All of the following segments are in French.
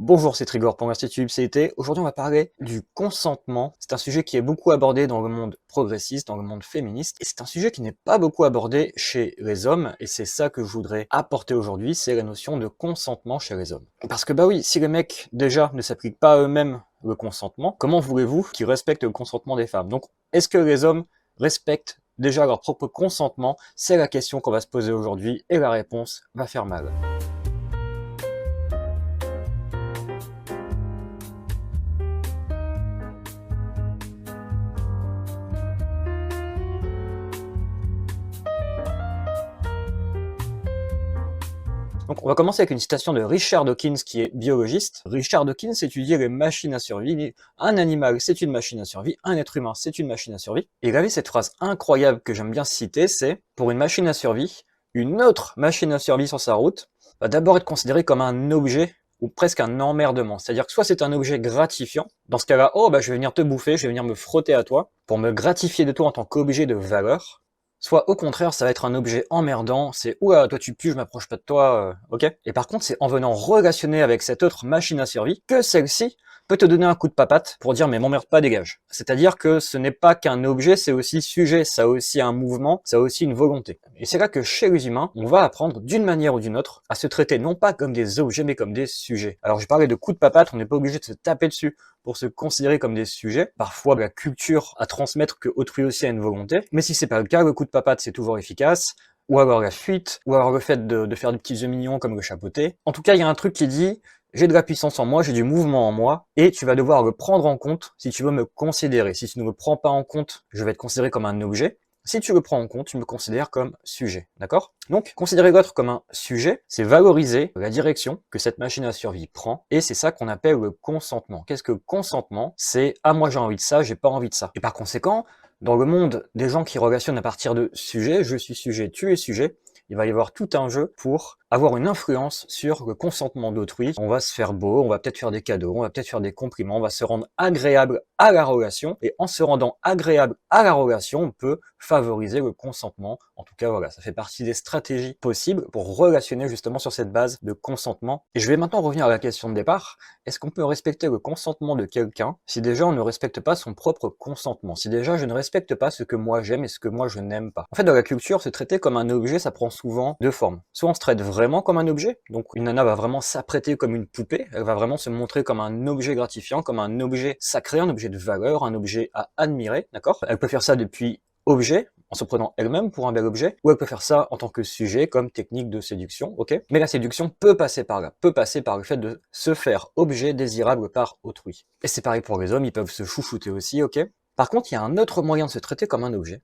Bonjour, c'est Trigor pour l'Institut UPCT. Aujourd'hui, on va parler du consentement. C'est un sujet qui est beaucoup abordé dans le monde progressiste, dans le monde féministe, et c'est un sujet qui n'est pas beaucoup abordé chez les hommes, et c'est ça que je voudrais apporter aujourd'hui, c'est la notion de consentement chez les hommes. Parce que bah oui, si les mecs, déjà, ne s'appliquent pas à eux-mêmes le consentement, comment voulez-vous qu'ils respectent le consentement des femmes? Donc, est-ce que les hommes respectent déjà leur propre consentement? C'est la question qu'on va se poser aujourd'hui, et la réponse va faire mal. Donc on va commencer avec une citation de Richard Dawkins qui est biologiste. Richard Dawkins étudiait les machines à survie. Un animal, c'est une machine à survie. Un être humain, c'est une machine à survie. Et il avait cette phrase incroyable que j'aime bien citer, c'est « Pour une machine à survie, une autre machine à survie sur sa route va d'abord être considérée comme un objet ou presque un emmerdement. C'est-à-dire que soit c'est un objet gratifiant, dans ce cas-là, oh bah je vais venir te bouffer, je vais venir me frotter à toi, pour me gratifier de toi en tant qu'objet de valeur, soit au contraire, ça va être un objet emmerdant, c'est « Ouah, toi tu pues, je m'approche pas de toi, ok ?» Et par contre, c'est en venant relationner avec cette autre machine à survie que celle-ci peut te donner un coup de papate pour dire « mais m'emmerde pas, dégage ». C'est-à-dire que ce n'est pas qu'un objet, c'est aussi sujet, ça a aussi un mouvement, ça a aussi une volonté. Et c'est là que chez les humains, on va apprendre d'une manière ou d'une autre à se traiter non pas comme des objets, mais comme des sujets. Alors je parlais de coup de papate, on n'est pas obligé de se taper dessus pour se considérer comme des sujets. Parfois, la culture à transmettre que autrui aussi a une volonté. Mais si c'est pas le cas, le coup de papate, c'est toujours efficace. Ou alors la fuite, ou alors le fait de faire des petits œufs mignons comme le chapeauté. En tout cas, il y a un truc qui dit « j'ai de la puissance en moi, j'ai du mouvement en moi, et tu vas devoir le prendre en compte si tu veux me considérer. Si tu ne me prends pas en compte, je vais te considérer comme un objet. Si tu le prends en compte, tu me considères comme sujet. » D'accord? Donc, considérer l'autre comme un sujet, c'est valoriser la direction que cette machine à survie prend, et c'est ça qu'on appelle le consentement. Qu'est-ce que le consentement? C'est « ah, moi j'ai envie de ça, j'ai pas envie de ça ». Et par conséquent, dans le monde des gens qui relationnent à partir de sujet, je suis sujet, tu es sujet, il va y avoir tout un jeu pour avoir une influence sur le consentement d'autrui. On va se faire beau, on va peut-être faire des cadeaux, on va peut-être faire des compliments, on va se rendre agréable à la relation, et en se rendant agréable à la relation, on peut favoriser le consentement. En tout cas, voilà, ça fait partie des stratégies possibles pour relationner justement sur cette base de consentement. Et je vais maintenant revenir à la question de départ. Est-ce qu'on peut respecter le consentement de quelqu'un si déjà on ne respecte pas son propre consentement? Si déjà je ne respecte pas ce que moi j'aime et ce que moi je n'aime pas? En fait, dans la culture, se traiter comme un objet, ça prend souvent deux formes. Soit on se traite vraiment comme un objet, donc une nana va vraiment s'apprêter comme une poupée, elle va vraiment se montrer comme un objet gratifiant, comme un objet sacré, un objet de valeur, un objet à admirer, d'accord? Elle peut faire ça depuis objet, en se prenant elle-même pour un bel objet, ou elle peut faire ça en tant que sujet, comme technique de séduction, ok? Mais la séduction peut passer par là, peut passer par le fait de se faire objet désirable par autrui. Et c'est pareil pour les hommes, ils peuvent se chouchouter aussi, ok? Par contre, il y a un autre moyen de se traiter comme un objet,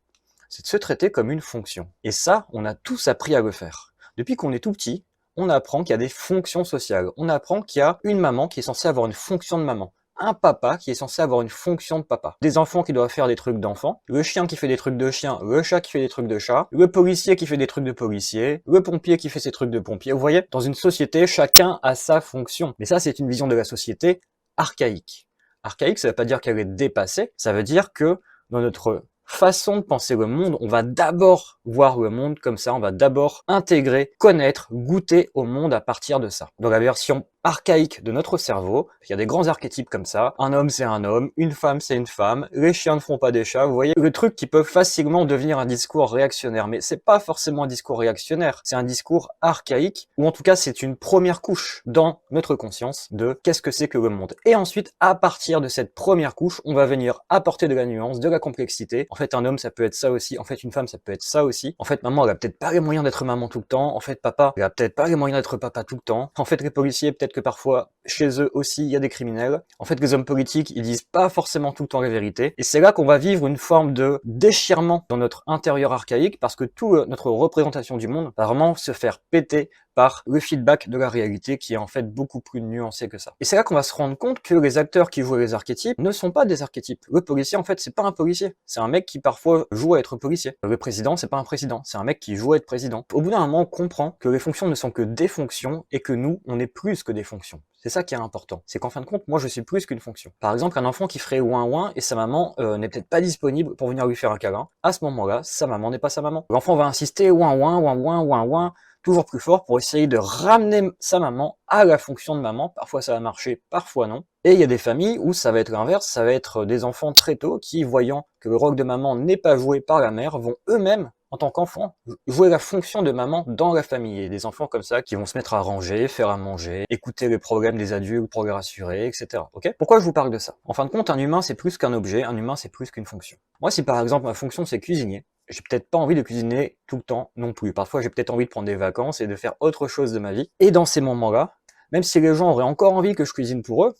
c'est de se traiter comme une fonction. Et ça, on a tous appris à le faire. Depuis qu'on est tout petit, on apprend qu'il y a des fonctions sociales. On apprend qu'il y a une maman qui est censée avoir une fonction de maman. Un papa qui est censé avoir une fonction de papa. Des enfants qui doivent faire des trucs d'enfants. Le chien qui fait des trucs de chien. Le chat qui fait des trucs de chat. Le policier qui fait des trucs de policier. Le pompier qui fait ses trucs de pompier. Vous voyez, dans une société, chacun a sa fonction. Mais ça, c'est une vision de la société archaïque. Archaïque, ça veut pas dire qu'elle est dépassée. Ça veut dire que dans notre façon de penser le monde, on va d'abord voir le monde comme ça, on va d'abord intégrer, connaître, goûter au monde à partir de ça. Dans la version archaïque de notre cerveau, il y a des grands archétypes comme ça, un homme c'est un homme, une femme c'est une femme, les chiens ne font pas des chats, vous voyez, le truc qui peut facilement devenir un discours réactionnaire, mais c'est pas forcément un discours réactionnaire, c'est un discours archaïque, ou en tout cas c'est une première couche dans notre conscience de qu'est-ce que c'est que le monde. Et ensuite, à partir de cette première couche, on va venir apporter de la nuance, de la complexité. En fait, un homme ça peut être ça aussi, en fait une femme ça peut être ça aussi, en fait maman elle a peut-être pas les moyens d'être maman tout le temps, en fait papa il a peut-être pas les moyens d'être papa tout le temps, en fait les policiers peut-être que parfois, chez eux aussi, il y a des criminels. En fait, les hommes politiques, ils disent pas forcément tout le temps la vérité. Et c'est là qu'on va vivre une forme de déchirement dans notre intérieur archaïque, parce que toute notre représentation du monde va vraiment se faire péter par le feedback de la réalité qui est en fait beaucoup plus nuancé que ça. Et c'est là qu'on va se rendre compte que les acteurs qui jouent les archétypes ne sont pas des archétypes. Le policier, en fait, c'est pas un policier. C'est un mec qui parfois joue à être policier. Le président, c'est pas un président. C'est un mec qui joue à être président. Au bout d'un moment, on comprend que les fonctions ne sont que des fonctions et que nous, on est plus que des fonctions. C'est ça qui est important. C'est qu'en fin de compte, moi, je suis plus qu'une fonction. Par exemple, un enfant qui ferait ouin ouin et sa maman n'est peut-être pas disponible pour venir lui faire un câlin. À ce moment-là, sa maman n'est pas sa maman. L'enfant va insister ouin ouin ouin ouin ouin ouin. toujours plus fort pour essayer de ramener sa maman à la fonction de maman. Parfois ça va marcher, parfois non. Et il y a des familles où ça va être l'inverse, ça va être des enfants très tôt qui, voyant que le rôle de maman n'est pas joué par la mère, vont eux-mêmes, en tant qu'enfants, jouer la fonction de maman dans la famille. Et des enfants comme ça qui vont se mettre à ranger, faire à manger, écouter les problèmes des adultes pour les rassurer, etc. Ok ? Pourquoi je vous parle de ça ? En fin de compte, un humain c'est plus qu'un objet, un humain c'est plus qu'une fonction. Moi, si par exemple ma fonction c'est cuisiner, j'ai peut-être pas envie de cuisiner tout le temps non plus. Parfois j'ai peut-être envie de prendre des vacances et de faire autre chose de ma vie. Et dans ces moments-là, même si les gens auraient encore envie que je cuisine pour eux,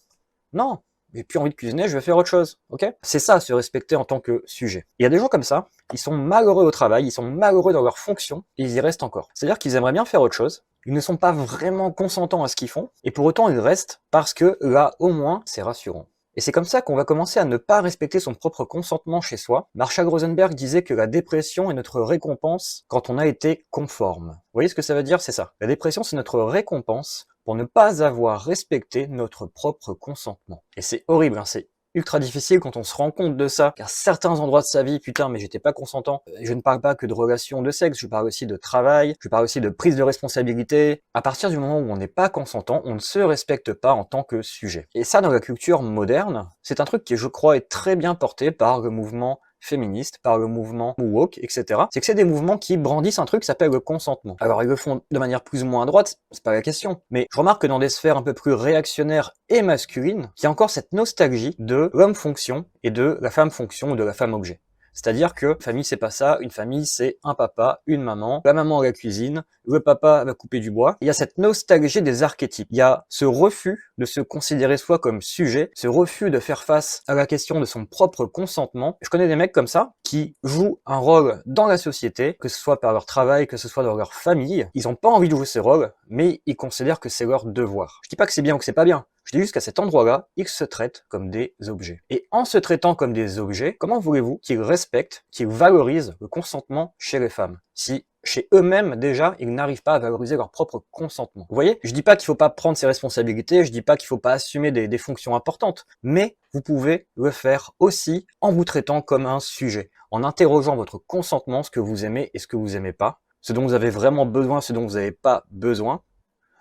non, j'ai plus envie de cuisiner, je vais faire autre chose, ok ? C'est ça, se respecter en tant que sujet. Il y a des gens comme ça, ils sont malheureux au travail, ils sont malheureux dans leur fonction, et ils y restent encore. C'est-à-dire qu'ils aimeraient bien faire autre chose, ils ne sont pas vraiment consentants à ce qu'ils font, et pour autant ils restent parce que là, au moins, c'est rassurant. Et c'est comme ça qu'on va commencer à ne pas respecter son propre consentement chez soi. Marshall Rosenberg disait que la dépression est notre récompense quand on a été conforme. Vous voyez ce que ça veut dire ? C'est ça. La dépression, c'est notre récompense pour ne pas avoir respecté notre propre consentement. Et c'est horrible, hein, c'est ultra difficile quand on se rend compte de ça, qu'à certains endroits de sa vie, putain, mais j'étais pas consentant. Je ne parle pas que de relations de sexe, je parle aussi de travail, je parle aussi de prise de responsabilité. À partir du moment où on n'est pas consentant, on ne se respecte pas en tant que sujet. Et ça, dans la culture moderne, c'est un truc qui, je crois, est très bien porté par le mouvement féministe, par le mouvement woke, etc. C'est que c'est des mouvements qui brandissent un truc qui s'appelle le consentement. Alors ils le font de manière plus ou moins à droite, c'est pas la question, mais je remarque que dans des sphères un peu plus réactionnaires et masculines, il y a encore cette nostalgie de l'homme fonction et de la femme fonction ou de la femme objet. C'est-à-dire que une famille c'est pas ça, une famille c'est un papa, une maman, la maman à la cuisine, le papa va couper du bois. Il y a cette nostalgie des archétypes. Il y a ce refus de se considérer soi comme sujet, ce refus de faire face à la question de son propre consentement. Je connais des mecs comme ça qui jouent un rôle dans la société, que ce soit par leur travail, que ce soit dans leur famille. Ils ont pas envie de jouer ce rôle, mais ils considèrent que c'est leur devoir. Je dis pas que c'est bien ou que c'est pas bien. Je dis juste qu'à cet endroit-là, ils se traitent comme des objets. Et en se traitant comme des objets, comment voulez-vous qu'ils respectent, qu'ils valorisent le consentement chez les femmes, si chez eux-mêmes, déjà, ils n'arrivent pas à valoriser leur propre consentement. Vous voyez ? Je dis pas qu'il faut pas prendre ses responsabilités, je dis pas qu'il faut pas assumer des fonctions importantes, mais vous pouvez le faire aussi en vous traitant comme un sujet, en interrogeant votre consentement, ce que vous aimez et ce que vous aimez pas, ce dont vous avez vraiment besoin, ce dont vous n'avez pas besoin.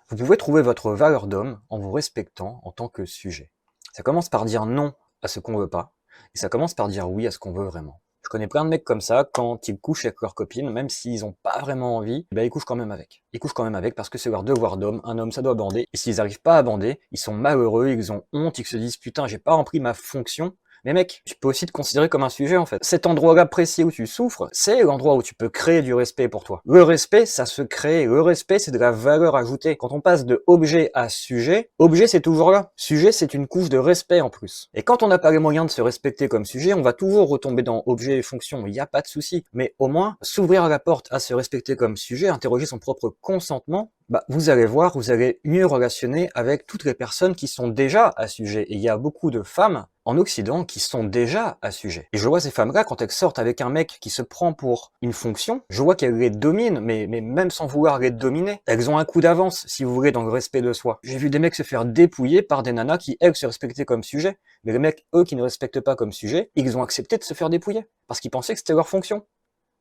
Vous pouvez trouver votre valeur d'homme en vous respectant en tant que sujet. Ça commence par dire non à ce qu'on veut pas, et ça commence par dire oui à ce qu'on veut vraiment. Je connais plein de mecs comme ça, quand ils couchent avec leurs copines, même s'ils ont pas vraiment envie, ils couchent quand même avec. Ils couchent quand même avec parce que c'est leur devoir d'homme, un homme ça doit bander, et s'ils n'arrivent pas à bander, ils sont malheureux, ils ont honte, ils se disent putain j'ai pas rempli ma fonction. Mais mec, tu peux aussi te considérer comme un sujet en fait. Cet endroit-là précis où tu souffres, c'est l'endroit où tu peux créer du respect pour toi. Le respect, ça se crée. Le respect, c'est de la valeur ajoutée. Quand on passe de objet à sujet, objet c'est toujours là. Sujet, c'est une couche de respect en plus. Et quand on n'a pas les moyens de se respecter comme sujet, on va toujours retomber dans objet et fonction. Il n'y a pas de souci. Mais au moins, s'ouvrir la porte à se respecter comme sujet, interroger son propre consentement, vous allez voir, vous allez mieux relationner avec toutes les personnes qui sont déjà à sujet. Et il y a beaucoup de femmes en Occident qui sont déjà à sujet. Et je vois ces femmes-là, quand elles sortent avec un mec qui se prend pour une fonction, je vois qu'elles les dominent, mais même sans vouloir les dominer. Elles ont un coup d'avance, si vous voulez, dans le respect de soi. J'ai vu des mecs se faire dépouiller par des nanas qui, elles, se respectaient comme sujet. Mais les mecs, eux, qui ne respectent pas comme sujet, ils ont accepté de se faire dépouiller. Parce qu'ils pensaient que c'était leur fonction.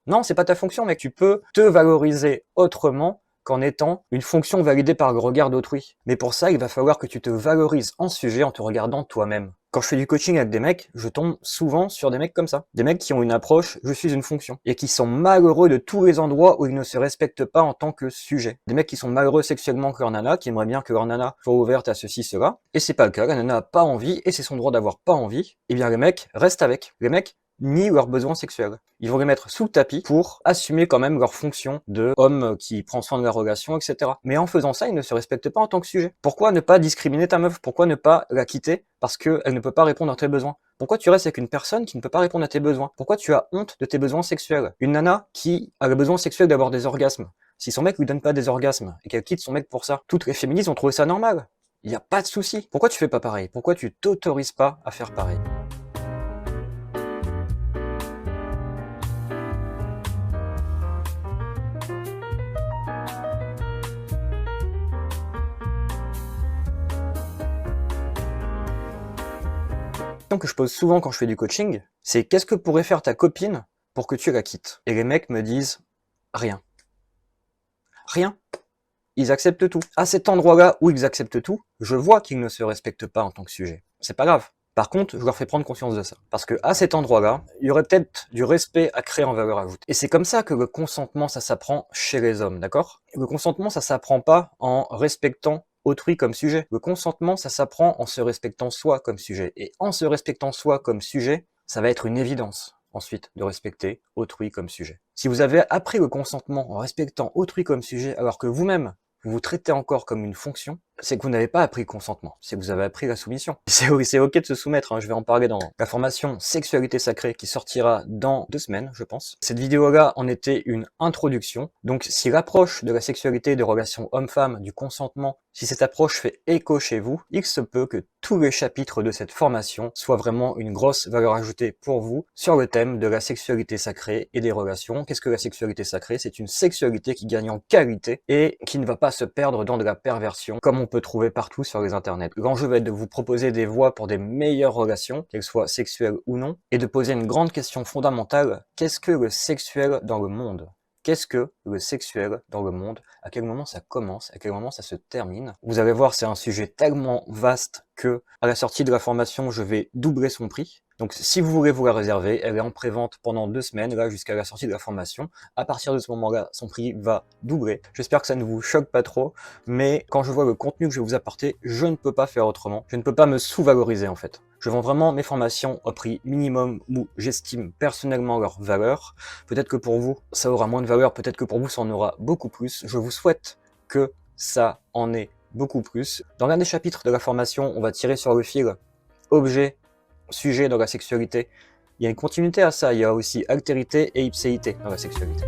Non, c'est pas ta fonction, mec. Tu peux te valoriser autrement qu'en étant une fonction validée par le regard d'autrui. Mais pour ça, il va falloir que tu te valorises en sujet en te regardant toi-même. Quand je fais du coaching avec des mecs, je tombe souvent sur des mecs comme ça. Des mecs qui ont une approche « je suis une fonction » et qui sont malheureux de tous les endroits où ils ne se respectent pas en tant que sujet. Des mecs qui sont malheureux sexuellement que leur nana, qui aimeraient bien que leur nana soit ouverte à ceci, cela, et c'est pas le cas, la nana a pas envie, et c'est son droit d'avoir pas envie, et bien les mecs restent avec. Les mecs ni leurs besoins sexuels. Ils vont les mettre sous le tapis pour assumer quand même leur fonction de homme qui prend soin de la relation, etc. Mais en faisant ça, ils ne se respectent pas en tant que sujet. Pourquoi ne pas discriminer ta meuf? Pourquoi ne pas la quitter parce qu'elle ne peut pas répondre à tes besoins? Pourquoi tu restes avec une personne qui ne peut pas répondre à tes besoins? Pourquoi tu as honte de tes besoins sexuels? Une nana qui a le besoin sexuel d'avoir des orgasmes, si son mec lui donne pas des orgasmes et qu'elle quitte son mec pour ça, toutes les féministes ont trouvé ça normal. Il n'y a pas de souci. Pourquoi tu fais pas pareil? Pourquoi tu t'autorises pas à faire pareil? La question que je pose souvent quand je fais du coaching, c'est qu'est-ce que pourrait faire ta copine pour que tu la quittes? Et les mecs me disent rien. Rien. Ils acceptent tout. À cet endroit-là où ils acceptent tout, je vois qu'ils ne se respectent pas en tant que sujet. C'est pas grave. Par contre, je leur fais prendre conscience de ça. Parce que à cet endroit-là, il y aurait peut-être du respect à créer en valeur ajoutée. Et c'est comme ça que le consentement, ça s'apprend chez les hommes, d'accord? Le consentement, ça s'apprend pas en respectant autrui comme sujet. Le consentement, ça s'apprend en se respectant soi comme sujet. Et en se respectant soi comme sujet, ça va être une évidence ensuite de respecter autrui comme sujet. Si vous avez appris le consentement en respectant autrui comme sujet alors que vous-même, vous vous traitez encore comme une fonction, c'est que vous n'avez pas appris le consentement, c'est que vous avez appris la soumission. C'est ok de se soumettre, hein, je vais en parler dans la formation Sexualité Sacrée qui sortira dans 2 semaines, je pense. Cette vidéo-là en était une introduction, donc si l'approche de la sexualité, des relations homme-femme, du consentement, si cette approche fait écho chez vous, il se peut que tous les chapitres de cette formation soient vraiment une grosse valeur ajoutée pour vous sur le thème de la sexualité sacrée et des relations. Qu'est-ce que la sexualité sacrée? C'est une sexualité qui gagne en qualité et qui ne va pas se perdre dans de la perversion, comme on peut trouver partout sur les internets. L'enjeu va être de vous proposer des voies pour des meilleures relations, qu'elles soient sexuelles ou non, et de poser une grande question fondamentale. Qu'est-ce que le sexuel dans le monde? Qu'est-ce que le sexuel dans le monde? À quel moment ça commence? À quel moment ça se termine? Vous allez voir, c'est un sujet tellement vaste que, à la sortie de la formation, je vais doubler son prix. Donc, si vous voulez vous la réserver, elle est en pré-vente pendant 2 semaines, là, jusqu'à la sortie de la formation. À partir de ce moment-là, son prix va doubler. J'espère que ça ne vous choque pas trop, mais quand je vois le contenu que je vais vous apporter, je ne peux pas faire autrement. Je ne peux pas me sous-valoriser, en fait. Je vends vraiment mes formations au prix minimum où j'estime personnellement leur valeur. Peut-être que pour vous, ça aura moins de valeur, peut-être que pour vous, ça en aura beaucoup plus. Je vous souhaite que ça en ait beaucoup plus. Dans l'un des chapitres de la formation, on va tirer sur le fil objet, sujet dans la sexualité. Il y a une continuité à ça, il y a aussi altérité et ipséité dans la sexualité.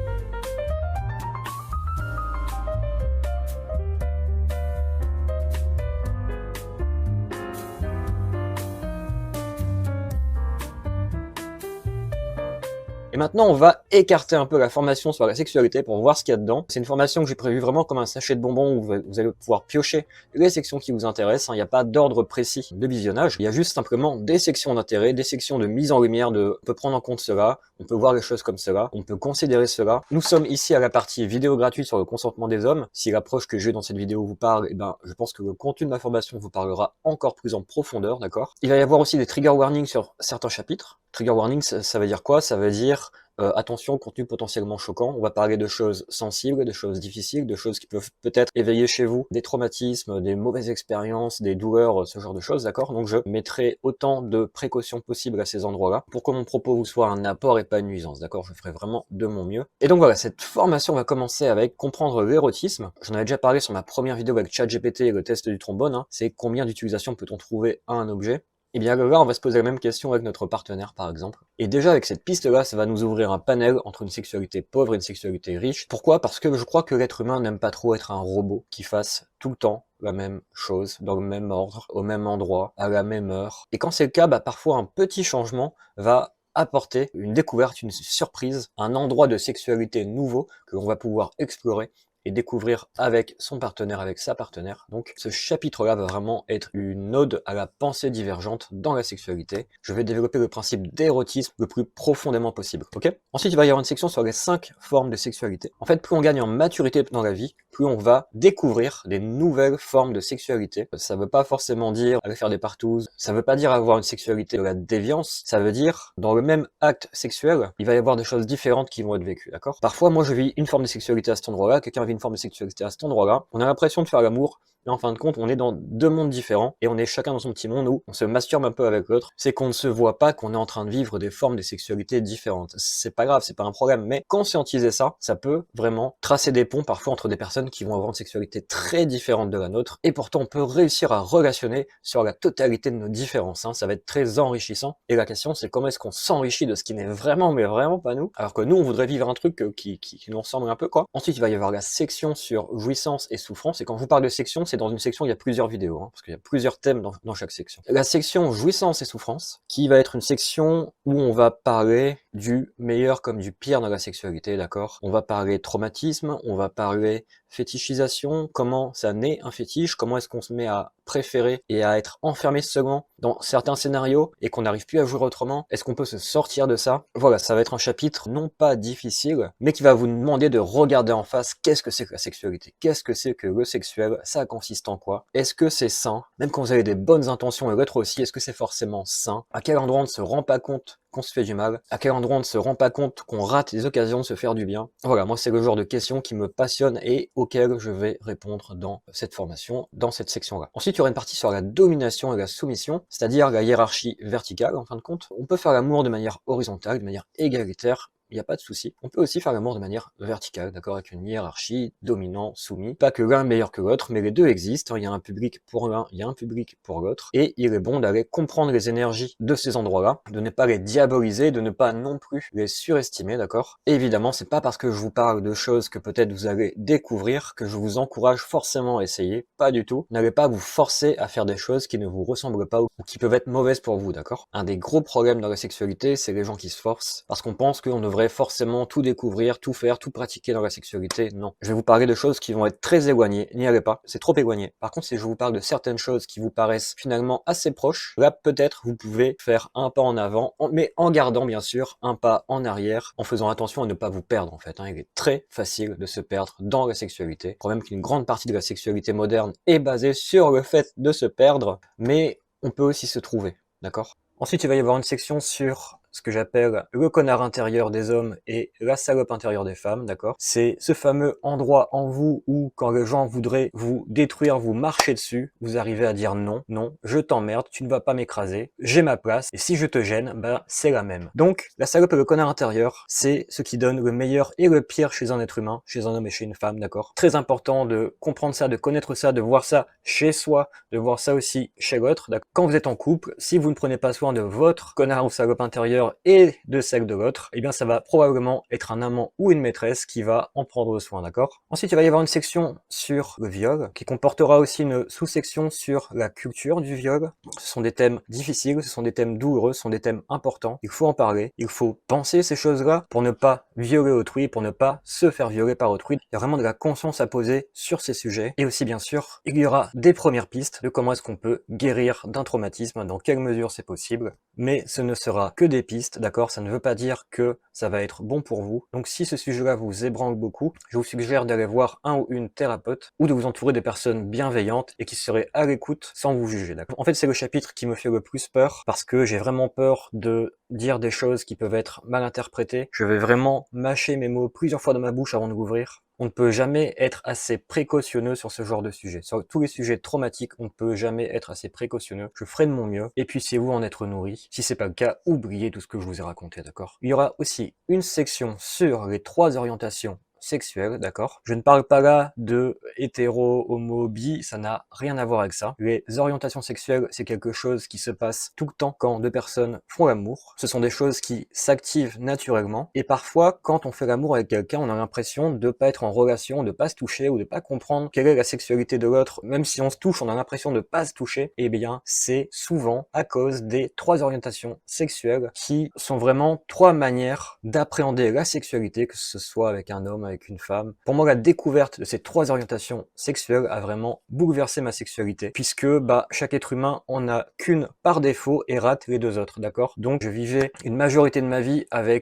Et maintenant, on va écarter un peu la formation sur la sexualité pour voir ce qu'il y a dedans. C'est une formation que j'ai prévue vraiment comme un sachet de bonbons où vous allez pouvoir piocher les sections qui vous intéressent. Il n'y a pas d'ordre précis de visionnage. Il y a juste simplement des sections d'intérêt, des sections de mise en lumière on peut prendre en compte cela, on peut voir les choses comme cela, on peut considérer cela. Nous sommes ici à la partie vidéo gratuite sur le consentement des hommes. Si l'approche que j'ai dans cette vidéo vous parle, je pense que le contenu de ma formation vous parlera encore plus en profondeur, d'accord? Il va y avoir aussi des trigger warnings sur certains chapitres. Trigger warnings, ça veut dire quoi? Ça veut dire attention, contenu potentiellement choquant. On va parler de choses sensibles, de choses difficiles, de choses qui peuvent peut-être éveiller chez vous des traumatismes, des mauvaises expériences, des douleurs, ce genre de choses, d'accord? Donc je mettrai autant de précautions possibles à ces endroits-là pour que mon propos vous soit un apport et pas une nuisance, d'accord? Je ferai vraiment de mon mieux. Et donc voilà, cette formation va commencer avec comprendre l'érotisme. J'en avais déjà parlé sur ma première vidéo avec ChatGPT et le test du trombone, hein. C'est combien d'utilisations peut-on trouver à un objet? Et bien là, on va se poser la même question avec notre partenaire, par exemple. Et déjà, avec cette piste-là, ça va nous ouvrir un panel entre une sexualité pauvre et une sexualité riche. Pourquoi? Parce que je crois que l'être humain n'aime pas trop être un robot qui fasse tout le temps la même chose, dans le même ordre, au même endroit, à la même heure. Et quand c'est le cas, parfois un petit changement va apporter une découverte, une surprise, un endroit de sexualité nouveau que l'on va pouvoir explorer et découvrir avec son partenaire, avec sa partenaire. Donc ce chapitre-là va vraiment être une ode à la pensée divergente dans la sexualité. Je vais développer le principe d'érotisme le plus profondément possible, ok? Ensuite, il va y avoir une section sur les 5 formes de sexualité. En fait, plus on gagne en maturité dans la vie, plus on va découvrir des nouvelles formes de sexualité. Ça veut pas forcément dire aller faire des partouzes, ça veut pas dire avoir une sexualité de la déviance, ça veut dire, dans le même acte sexuel, il va y avoir des choses différentes qui vont être vécues, d'accord? Parfois, moi je vis une forme de sexualité à cet endroit-là, quelqu'un vit une forme de sexualité à cet endroit-là, on a l'impression de faire l'amour, mais en fin de compte, on est dans 2 mondes différents, et on est chacun dans son petit monde où on se masturbe un peu avec l'autre, c'est qu'on ne se voit pas qu'on est en train de vivre des formes de sexualité différentes. C'est pas grave, c'est pas un problème, mais conscientiser ça, ça peut vraiment tracer des ponts parfois entre des personnes qui vont avoir une sexualité très différente de la nôtre, et pourtant on peut réussir à relationner sur la totalité de nos différences, hein. Ça va être très enrichissant, et la question c'est comment est-ce qu'on s'enrichit de ce qui n'est vraiment, mais vraiment pas nous, alors que nous on voudrait vivre un truc qui nous ressemble un peu, quoi. Ensuite il va y avoir la section sur jouissance et souffrance, et quand je vous parle de section, c'est dans une section il y a plusieurs vidéos, hein, parce qu'il y a plusieurs thèmes dans chaque section. La section jouissance et souffrance, qui va être une section où on va parler du meilleur comme du pire dans la sexualité, d'accord? On va parler traumatisme, on va parler fétichisation, comment ça naît un fétiche, comment est-ce qu'on se met à préférer et à être enfermé seulement dans certains scénarios et qu'on n'arrive plus à jouer autrement. Est-ce qu'on peut se sortir de ça? Voilà, ça va être un chapitre non pas difficile, mais qui va vous demander de regarder en face qu'est-ce que c'est que la sexualité, qu'est-ce que c'est que le sexuel, ça consiste en quoi, est-ce que c'est sain, même quand vous avez des bonnes intentions et l'autre aussi, est-ce que c'est forcément sain, à quel endroit on ne se rend pas compte qu'on se fait du mal, à quel endroit on ne se rend pas compte qu'on rate les occasions de se faire du bien. Voilà, moi c'est le genre de questions qui me passionnent et auxquelles je vais répondre dans cette formation, dans cette section-là. Ensuite, il y aura une partie sur la domination et la soumission, c'est-à-dire la hiérarchie verticale en fin de compte. On peut faire l'amour de manière horizontale, de manière égalitaire, il n'y a pas de souci. On peut aussi faire l'amour de manière verticale, d'accord, avec une hiérarchie dominant, soumis. Pas que l'un est meilleur que l'autre, mais les deux existent. Il y a un public pour l'un, il y a un public pour l'autre. Et il est bon d'aller comprendre les énergies de ces endroits-là, de ne pas les diaboliser, de ne pas non plus les surestimer, d'accord. Et évidemment, c'est pas parce que je vous parle de choses que peut-être vous allez découvrir que je vous encourage forcément à essayer. Pas du tout. N'allez pas vous forcer à faire des choses qui ne vous ressemblent pas ou qui peuvent être mauvaises pour vous, d'accord. Un des gros problèmes dans la sexualité, c'est les gens qui se forcent parce qu'on pense qu'on devrait forcément tout découvrir, tout faire, tout pratiquer dans la sexualité. Non. Je vais vous parler de choses qui vont être très éloignées. N'y allez pas. C'est trop éloigné. Par contre, si je vous parle de certaines choses qui vous paraissent finalement assez proches, là, peut-être vous pouvez faire un pas en avant, mais en gardant, bien sûr, un pas en arrière, en faisant attention à ne pas vous perdre, en fait. Il est très facile de se perdre dans la sexualité. Le problème qu'une grande partie de la sexualité moderne est basée sur le fait de se perdre, mais on peut aussi se trouver. D'accord? Ensuite, il va y avoir une section sur ce que j'appelle le connard intérieur des hommes et la salope intérieure des femmes, d'accord? C'est ce fameux endroit en vous où, quand les gens voudraient vous détruire, vous marcher dessus, vous arrivez à dire non, non, je t'emmerde, tu ne vas pas m'écraser, j'ai ma place, et si je te gêne, bah, c'est la même. Donc, la salope et le connard intérieur, c'est ce qui donne le meilleur et le pire chez un être humain, chez un homme et chez une femme, d'accord? Très important de comprendre ça, de connaître ça, de voir ça chez soi, de voir ça aussi chez l'autre, d'accord? Quand vous êtes en couple, si vous ne prenez pas soin de votre connard ou salope intérieur et de celle de l'autre, eh bien ça va probablement être un amant ou une maîtresse qui va en prendre soin, d'accord? Ensuite, il va y avoir une section sur le viol, qui comportera aussi une sous-section sur la culture du viol. Ce sont des thèmes difficiles, ce sont des thèmes douloureux, ce sont des thèmes importants. Il faut en parler, il faut penser ces choses-là pour ne pas violer autrui, pour ne pas se faire violer par autrui. Il y a vraiment de la conscience à poser sur ces sujets. Et aussi, bien sûr, il y aura des premières pistes de comment est-ce qu'on peut guérir d'un traumatisme, dans quelle mesure c'est possible. Mais ce ne sera que des pistes, d'accord? Ça ne veut pas dire que ça va être bon pour vous. Donc si ce sujet-là vous ébranle beaucoup, je vous suggère d'aller voir un ou une thérapeute ou de vous entourer de personnes bienveillantes et qui seraient à l'écoute sans vous juger, d'accord? En fait, c'est le chapitre qui me fait le plus peur parce que j'ai vraiment peur de dire des choses qui peuvent être mal interprétées. Je vais vraiment mâcher mes mots plusieurs fois dans ma bouche avant de l'ouvrir. On ne peut jamais être assez précautionneux sur ce genre de sujet. Sur tous les sujets traumatiques, on ne peut jamais être assez précautionneux. Je ferai de mon mieux. Et puis, si vous en être nourri. Si c'est pas le cas, oubliez tout ce que je vous ai raconté, d'accord? Il y aura aussi une section sur les 3 orientations sexuelle, d'accord? Je ne parle pas là de hétéro, homo, bi, ça n'a rien à voir avec ça. Les orientations sexuelles, c'est quelque chose qui se passe tout le temps quand 2 personnes font l'amour. Ce sont des choses qui s'activent naturellement. Et parfois, quand on fait l'amour avec quelqu'un, on a l'impression de pas être en relation, de pas se toucher ou de pas comprendre quelle est la sexualité de l'autre. Même si on se touche, on a l'impression de pas se toucher. Eh bien, c'est souvent à cause des 3 orientations sexuelles qui sont vraiment 3 manières d'appréhender la sexualité, que ce soit avec un homme, avec une femme. Pour moi, la découverte de ces 3 orientations sexuelles a vraiment bouleversé ma sexualité, puisque chaque être humain en a qu'une par défaut et rate les 2 autres, d'accord? Donc je vivais une majorité de ma vie avec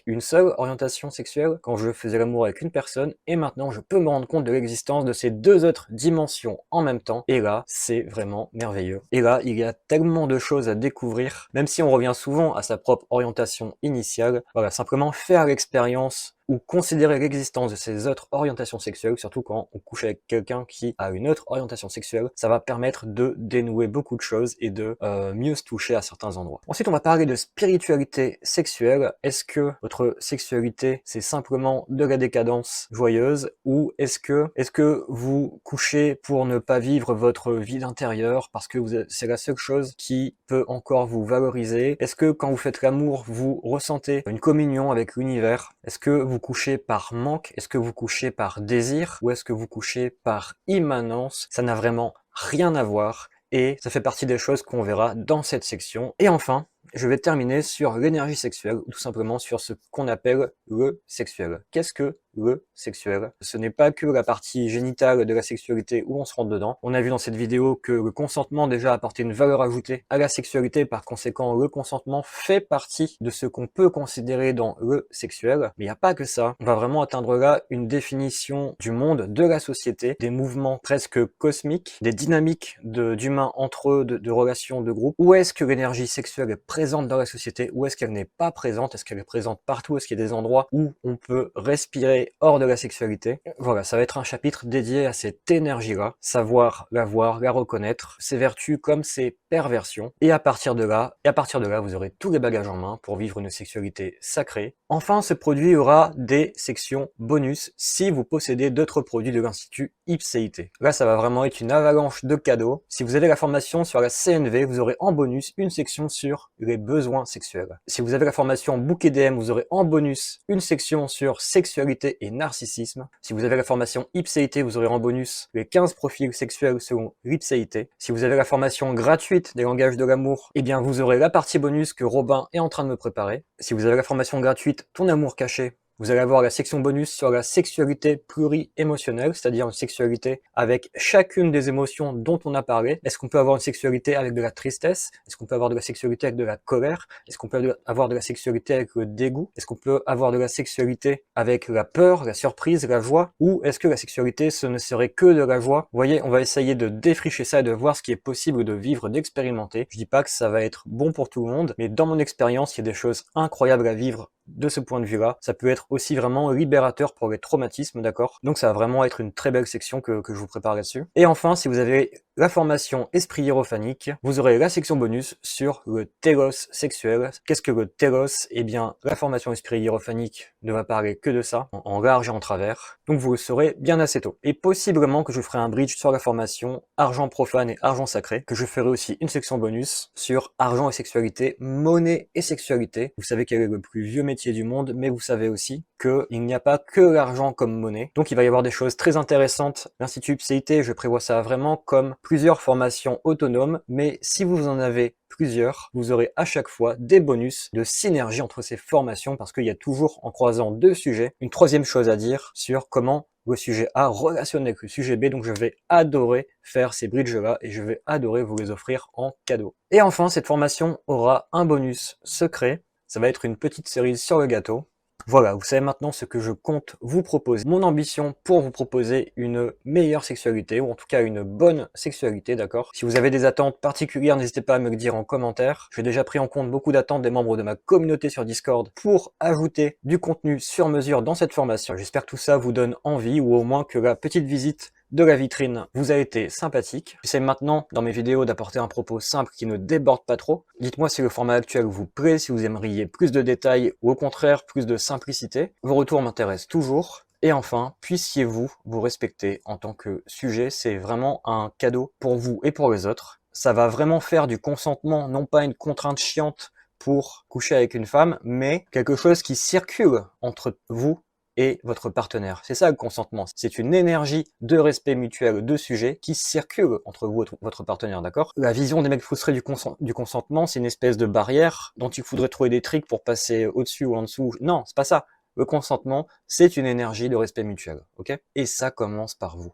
une seule orientation sexuelle quand je faisais l'amour avec une personne, et maintenant je peux me rendre compte de l'existence de ces 2 autres dimensions en même temps, et là c'est vraiment merveilleux. Et là il y a tellement de choses à découvrir, même si on revient souvent à sa propre orientation initiale. Voilà, simplement faire l'expérience ou considérer l'existence de ces autres orientations sexuelles, surtout quand on couche avec quelqu'un qui a une autre orientation sexuelle, ça va permettre de dénouer beaucoup de choses et de mieux se toucher à certains endroits. Ensuite, on va parler de spiritualité sexuelle. Est-ce que votre sexualité, c'est simplement de la décadence joyeuse, ou est-ce que vous couchez pour ne pas vivre votre vie d'intérieur parce que c'est la seule chose qui peut encore vous valoriser? Est-ce que quand vous faites l'amour, vous ressentez une communion avec l'univers? Est-ce que vous couchez par manque? Est-ce que vous couchez par désir? Ou est-ce que vous couchez par immanence? Ça n'a vraiment rien à voir et ça fait partie des choses qu'on verra dans cette section. Et enfin, je vais terminer sur l'énergie sexuelle, ou tout simplement sur ce qu'on appelle le sexuel. Qu'est-ce que le sexuel. Ce n'est pas que la partie génitale de la sexualité où on se rentre dedans. On a vu dans cette vidéo que le consentement déjà apportait une valeur ajoutée à la sexualité, par conséquent le consentement fait partie de ce qu'on peut considérer dans le sexuel. Mais il n'y a pas que ça. On va vraiment atteindre là une définition du monde, de la société, des mouvements presque cosmiques, des dynamiques d'humains entre eux, de relations de groupe. Où est-ce que l'énergie sexuelle est présente dans la société? Où est-ce qu'elle n'est pas présente? Est-ce qu'elle est présente partout? Est-ce qu'il y a des endroits où on peut respirer hors de la sexualité? Voilà, ça va être un chapitre dédié à cette énergie-là, savoir la voir, la reconnaître, ses vertus comme ses perversions. Et à partir de là, vous aurez tous les bagages en main pour vivre une sexualité sacrée. Enfin, ce produit aura des sections bonus si vous possédez d'autres produits de l'Institut Ipséité. Là, ça va vraiment être une avalanche de cadeaux. Si vous avez la formation sur la CNV, vous aurez en bonus une section sur les besoins sexuels. Si vous avez la formation Book EDM, vous aurez en bonus une section sur sexualité et narcissisme. Si vous avez la formation Ipséité, vous aurez en bonus les 15 profils sexuels selon l'Ipséité. Si vous avez la formation gratuite des langages de l'amour, eh bien vous aurez la partie bonus que Robin est en train de me préparer. Si vous avez la formation gratuite Ton amour caché, vous allez avoir la section bonus sur la sexualité pluri-émotionnelle, c'est-à-dire une sexualité avec chacune des émotions dont on a parlé. Est-ce qu'on peut avoir une sexualité avec de la tristesse? Est-ce qu'on peut avoir de la sexualité avec de la colère? Est-ce qu'on peut avoir de la sexualité avec le dégoût? Est-ce qu'on peut avoir de la sexualité avec la peur, la surprise, la joie? Ou est-ce que la sexualité, ce ne serait que de la joie? Vous voyez, on va essayer de défricher ça et de voir ce qui est possible de vivre, d'expérimenter. Je dis pas que ça va être bon pour tout le monde, mais dans mon expérience, il y a des choses incroyables à vivre de ce point de vue-là. Ça peut être aussi vraiment libérateur pour les traumatismes, d'accord? Donc ça va vraiment être une très belle section que je vous prépare là-dessus. Et enfin, si vous avez la formation Esprit hiérophanique, vous aurez la section bonus sur le télos sexuel. Qu'est-ce que le télos? Eh bien, la formation Esprit hiérophanique ne va parler que de ça, en large et en travers. Donc vous le saurez bien assez tôt. Et possiblement que je ferai un bridge sur la formation Argent profane et Argent sacré, que je ferai aussi une section bonus sur Argent et sexualité, monnaie et sexualité. Vous savez quel est le plus vieux métier du monde, mais vous savez aussi qu'il n'y a pas que l'argent comme monnaie. Donc il va y avoir des choses très intéressantes. L'Institut Ipséité, je prévois ça vraiment comme plusieurs formations autonomes, mais si vous en avez plusieurs, vous aurez à chaque fois des bonus de synergie entre ces formations, parce qu'il y a toujours, en croisant deux sujets, une troisième chose à dire sur comment le sujet A relationne avec le sujet B. Donc je vais adorer faire ces bridges-là et je vais adorer vous les offrir en cadeau. Et enfin, cette formation aura un bonus secret. Ça va être une petite cerise sur le gâteau. Voilà, vous savez maintenant ce que je compte vous proposer. Mon ambition pour vous proposer une meilleure sexualité, ou en tout cas une bonne sexualité, d'accord? Si vous avez des attentes particulières, n'hésitez pas à me le dire en commentaire. J'ai déjà pris en compte beaucoup d'attentes des membres de ma communauté sur Discord pour ajouter du contenu sur mesure dans cette formation. J'espère que tout ça vous donne envie, ou au moins que la petite visite de la vitrine vous a été sympathique. J'essaie maintenant dans mes vidéos d'apporter un propos simple qui ne déborde pas trop. Dites-moi si le format actuel vous plaît, si vous aimeriez plus de détails ou au contraire plus de simplicité. Vos retours m'intéressent toujours. Et enfin, puissiez-vous vous respecter en tant que sujet. C'est vraiment un cadeau pour vous et pour les autres. Ça va vraiment faire du consentement, non pas une contrainte chiante pour coucher avec une femme, mais quelque chose qui circule entre vous et votre partenaire. C'est ça le consentement. C'est une énergie de respect mutuel de sujet qui circule entre vous et votre partenaire, d'accord? La vision des mecs frustrés du consentement, c'est une espèce de barrière dont il faudrait trouver des tricks pour passer au-dessus ou en dessous. Non, c'est pas ça. Le consentement, c'est une énergie de respect mutuel, ok? Et ça commence par vous.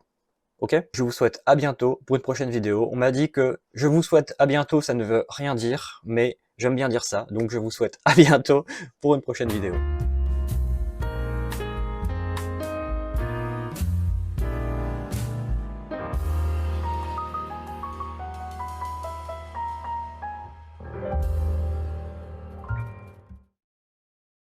Ok? Je vous souhaite à bientôt pour une prochaine vidéo. On m'a dit que je vous souhaite à bientôt, ça ne veut rien dire, mais j'aime bien dire ça. Donc je vous souhaite à bientôt pour une prochaine vidéo.